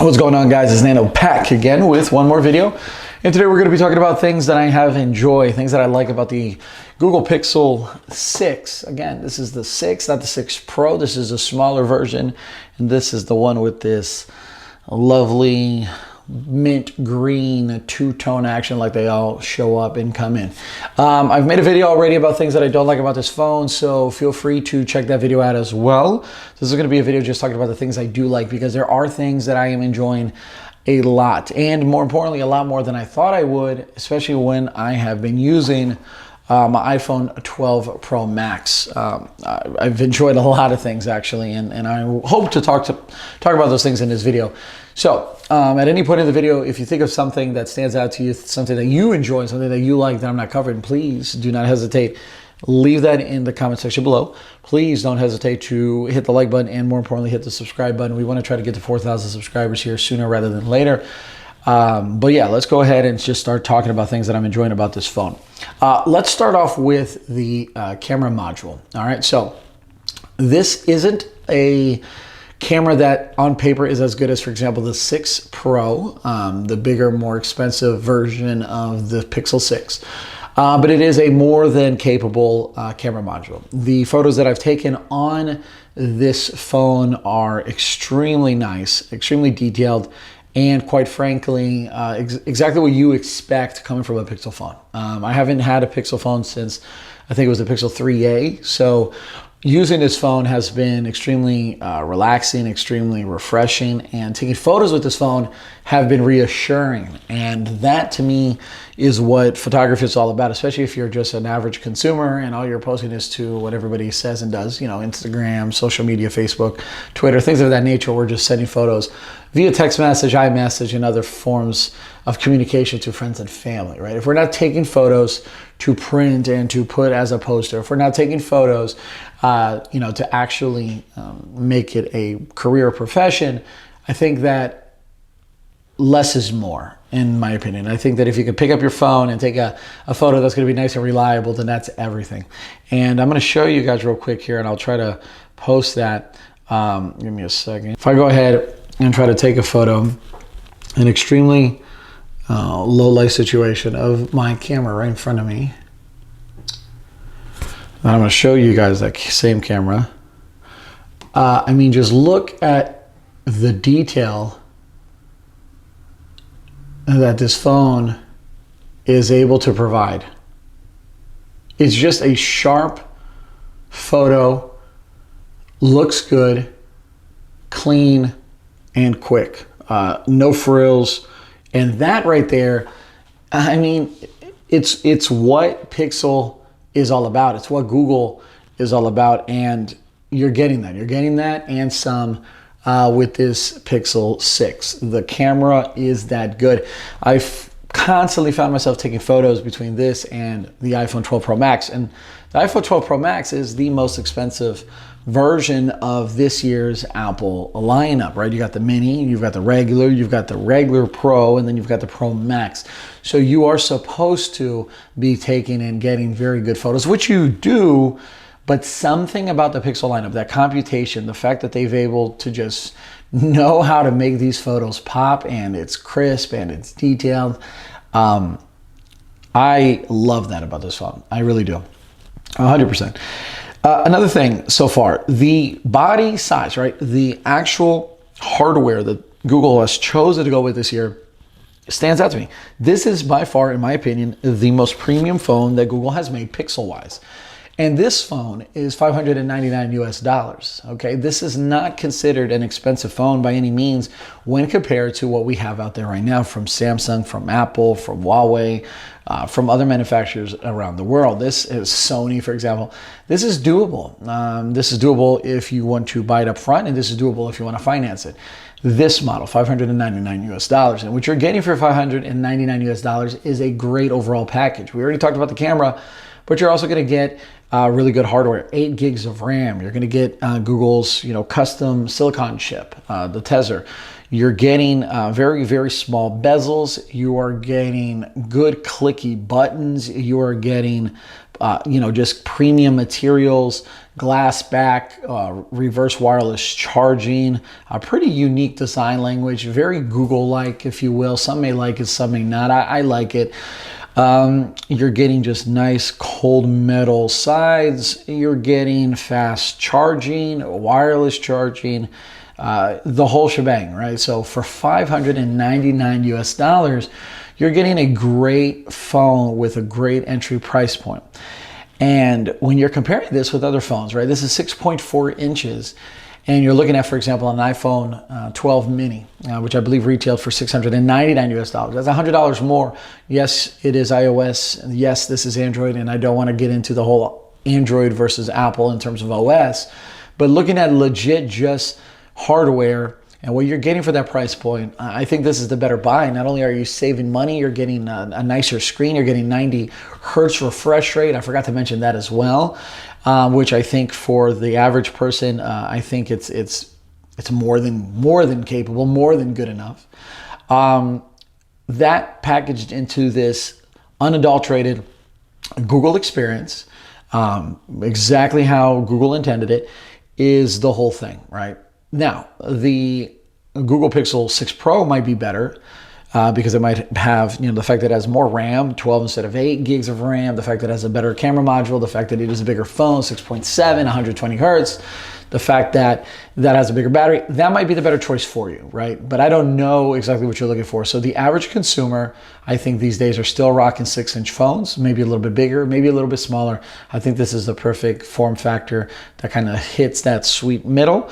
What's going on, guys? It's Nano Pack again with one more video. And today we're going to be talking about things that I have enjoyed, things that I like about the Google Pixel 6. Again, this is the 6, not the 6 Pro. This is a smaller version. And this is the one with this lovely mint green two-tone action like they all show up and come in. I've made a video already about things that I don't like about this phone, so feel free to check that video out as well. This is going to be a video just talking about the things I do like, because there are things that I am enjoying a lot, and more importantly, a lot more than I thought I would, especially when I have been using my iPhone 12 Pro Max. I've enjoyed a lot of things actually, and I hope to talk about those things in this video. So at any point in the video, if you think of something that stands out to you, something that you enjoy, something that you like that I'm not covering, please do not hesitate. Leave that in the comment section below. Please don't hesitate to hit the like button, and more importantly, hit the subscribe button. We want to try to get to 4,000 subscribers here sooner rather than later. But yeah, let's go ahead and just start talking about things that I'm enjoying about this phone. Let's start off with the camera module. All right, so this isn't a camera that on paper is as good as, for example, the 6 Pro, the bigger, more expensive version of the Pixel 6. But it is a more than capable camera module. The photos that I've taken on this phone are extremely nice, extremely detailed, and quite frankly, exactly what you expect coming from a Pixel phone. I haven't had a Pixel phone since I think it was the Pixel 3a, so using this phone has been extremely relaxing, extremely refreshing, and taking photos with this phone have been reassuring. And that to me is what photography is all about, especially if you're just an average consumer and all you're posting is to what everybody says and does, you know, Instagram, social media, Facebook, Twitter, things of that nature. We're just sending photos via text message, iMessage, and other forms of communication to friends and family, right? If we're not taking photos to print and to put as a poster, if we're not taking photos, you know, to actually make it a career or profession, I think that less is more, in my opinion. I think that if you can pick up your phone and take a photo that's going to be nice and reliable, then that's everything. And I'm going to show you guys real quick here, and I'll try to post that. Give me a second. If I go ahead and try to take a photo, an extremely low light situation of my camera right in front of me, and I'm going to show you guys that same camera. I mean, just look at the detail that this phone is able to provide. It's just a sharp photo, looks good, clean, and quick. No frills. And that right there, I mean, it's what Pixel is all about. It's what Google is all about, and you're getting that. You're getting that and some with this Pixel 6. The camera is that good. I've constantly found myself taking photos between this and the iPhone 12 Pro Max, and the iPhone 12 Pro Max is the most expensive version of this year's Apple lineup, right? You got the mini, you've got the regular Pro, and then you've got the Pro Max. So you are supposed to be taking and getting very good photos, which you do, but something about the Pixel lineup, that computation, the fact that they've able to just know how to make these photos pop, and it's crisp and it's detailed. I love that about this phone. I really do. 100%. Another thing so far, the body size, right? The actual hardware that Google has chosen to go with this year stands out to me. This is by far, in my opinion, the most premium phone that Google has made pixel-wise. And this phone is $599 US. Okay, this is not considered an expensive phone by any means when compared to what we have out there right now from Samsung, from Apple, from Huawei, from other manufacturers around the world. This is Sony, for example. This is doable. This is doable if you want to buy it up front, and this is doable if you want to finance it. This model, $599 US, and what you're getting for $599 US is a great overall package. We already talked about the camera, but you're also going to get really good hardware, 8 gigs of RAM. You're going to get Google's, you know, custom silicon chip, the Tether. You're getting very, very small bezels. You are getting good clicky buttons. You are getting just premium materials, glass back, reverse wireless charging, a pretty unique design language, very Google-like, if you will. Some may like it, some may not. I like it. You're getting just nice cold metal sides. You're getting fast charging, wireless charging, the whole shebang, right? So for $599 US, you're getting a great phone with a great entry price point. And when you're comparing this with other phones, right, this is 6.4 inches. And you're looking at, for example, an iPhone 12 mini, which I believe retailed for $699 US. That's $100 more. Yes, it is iOS. Yes, this is Android. And I don't want to get into the whole Android versus Apple in terms of OS. But looking at legit just hardware and what you're getting for that price point, I think this is the better buy. Not only are you saving money, you're getting a nicer screen. You're getting 90 hertz refresh rate. I forgot to mention that as well, which I think for the average person, I think it's more than capable, more than good enough. That packaged into this unadulterated Google experience, exactly how Google intended it, is the whole thing, right? Now, the Google Pixel 6 Pro might be better because it might have, the fact that it has more RAM, 12 instead of 8 gigs of RAM, the fact that it has a better camera module, the fact that it is a bigger phone, 6.7, 120 hertz, the fact that that has a bigger battery. That might be the better choice for you, right? But I don't know exactly what you're looking for. So the average consumer, I think these days are still rocking 6-inch phones, maybe a little bit bigger, maybe a little bit smaller. I think this is the perfect form factor that kind of hits that sweet middle.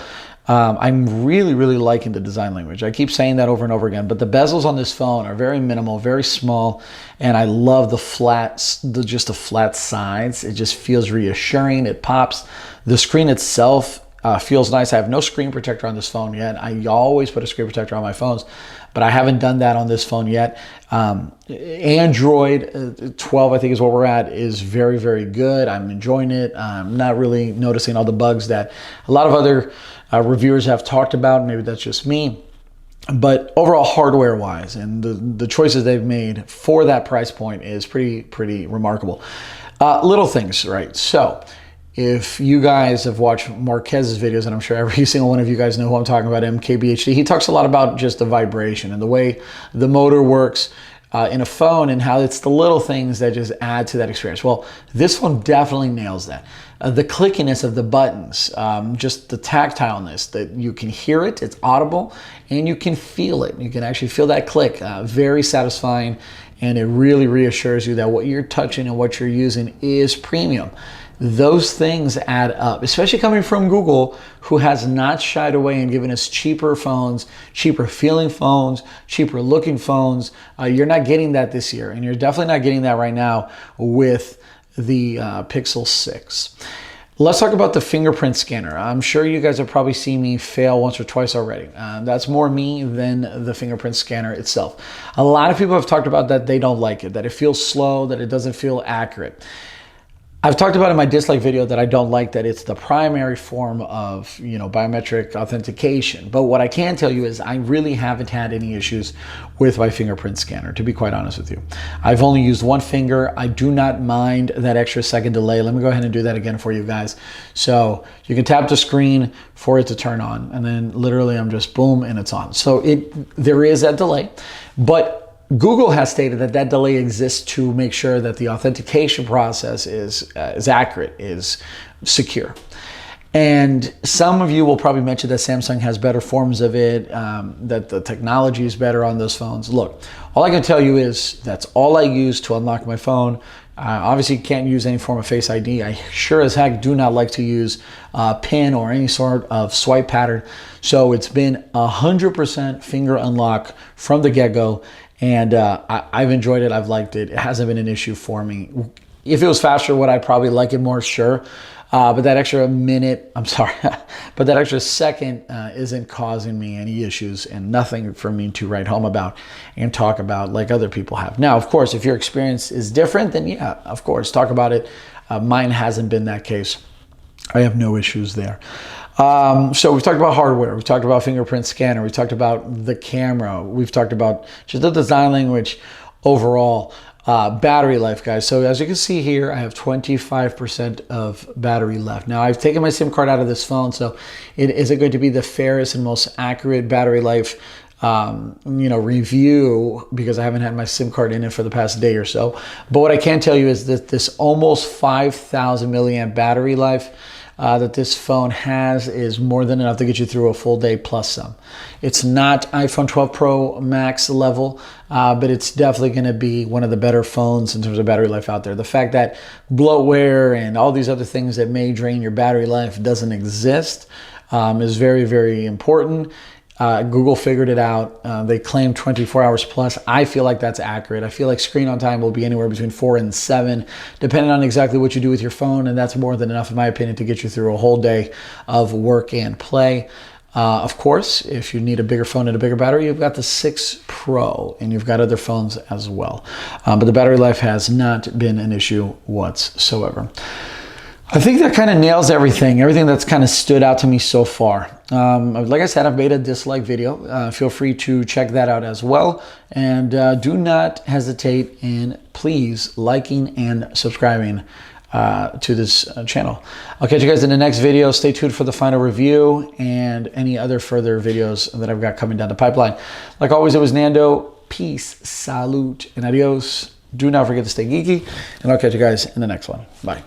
I'm really, really liking the design language. I keep saying that over and over again, but the bezels on this phone are very minimal, very small, and I love the flat sides. It just feels reassuring. It pops. The screen itself feels nice. I have no screen protector on this phone yet. I always put a screen protector on my phones, but I haven't done that on this phone yet. Android 12, I think is what we're at, is very, very good. I'm enjoying it. I'm not really noticing all the bugs that a lot of other reviewers have talked about. Maybe that's just me. But overall, hardware-wise, and the choices they've made for that price point is pretty remarkable. Little things, right? So if you guys have watched Marquez's videos, and I'm sure every single one of you guys know who I'm talking about, MKBHD, he talks a lot about just the vibration and the way the motor works in a phone and how it's the little things that just add to that experience. Well, this one definitely nails that. The clickiness of the buttons, just the tactileness, that you can hear it, it's audible, and you can feel it. You can actually feel that click. Very satisfying, and it really reassures you that what you're touching and what you're using is premium. Those things add up, especially coming from Google, who has not shied away and given us cheaper phones, cheaper feeling phones, cheaper looking phones. You're not getting that this year, and you're definitely not getting that right now with the Pixel 6. Let's talk about the fingerprint scanner. I'm sure you guys have probably seen me fail once or twice already. That's more me than the fingerprint scanner itself. A lot of people have talked about that they don't like it, that it feels slow, that it doesn't feel accurate. I've talked about in my dislike video that I don't like that it's the primary form of, biometric authentication. But what I can tell you is I really haven't had any issues with my fingerprint scanner, to be quite honest with you. I've only used one finger. I do not mind that extra second delay. Let me go ahead and do that again for you guys. So you can tap the screen for it to turn on, and then literally I'm just boom and it's on. So there is that delay, but Google has stated that that delay exists to make sure that the authentication process is accurate, is secure. And some of you will probably mention that Samsung has better forms of it, that the technology is better on those phones. Look, all I can tell you is that's all I use to unlock my phone. Obviously, you can't use any form of Face ID. I sure as heck do not like to use PIN or any sort of swipe pattern. So it's been 100% finger unlock from the get-go. And I've enjoyed it. I've liked it. It hasn't been an issue for me. If it was faster, would I probably like it more? Sure. But that extra minute, but that extra second isn't causing me any issues, and nothing for me to write home about and talk about like other people have. Now, of course, if your experience is different, then yeah, of course, talk about it. Mine hasn't been that case. I have no issues there. So we've talked about hardware, we've talked about fingerprint scanner, we've talked about the camera, we've talked about just the design language overall. battery life, guys. So as you can see here, I have 25% of battery left. Now I've taken my SIM card out of this phone, so is it going to be the fairest and most accurate battery life review, because I haven't had my SIM card in it for the past day or so. But what I can tell you is that this almost 5,000 milliamp battery life that this phone has is more than enough to get you through a full day plus some. It's not iPhone 12 Pro Max level, but it's definitely going to be one of the better phones in terms of battery life out there. The fact that bloatware and all these other things that may drain your battery life doesn't exist is very, very important. Google figured it out. They claim 24 hours plus. I feel like that's accurate. I feel like screen on time will be anywhere between 4 and 7, depending on exactly what you do with your phone. And that's more than enough, in my opinion, to get you through a whole day of work and play. Of course, if you need a bigger phone and a bigger battery, you've got the 6 Pro, and you've got other phones as well. But the battery life has not been an issue whatsoever. I think that kind of nails everything that's kind of stood out to me so far. Like I said, I've made a dislike video. Feel free to check that out as well. And do not hesitate in please liking and subscribing to this channel. I'll catch you guys in the next video. Stay tuned for the final review and any other further videos that I've got coming down the pipeline. Like always, it was Nando. Peace, salute, and adios. Do not forget to stay geeky, and I'll catch you guys in the next one. Bye.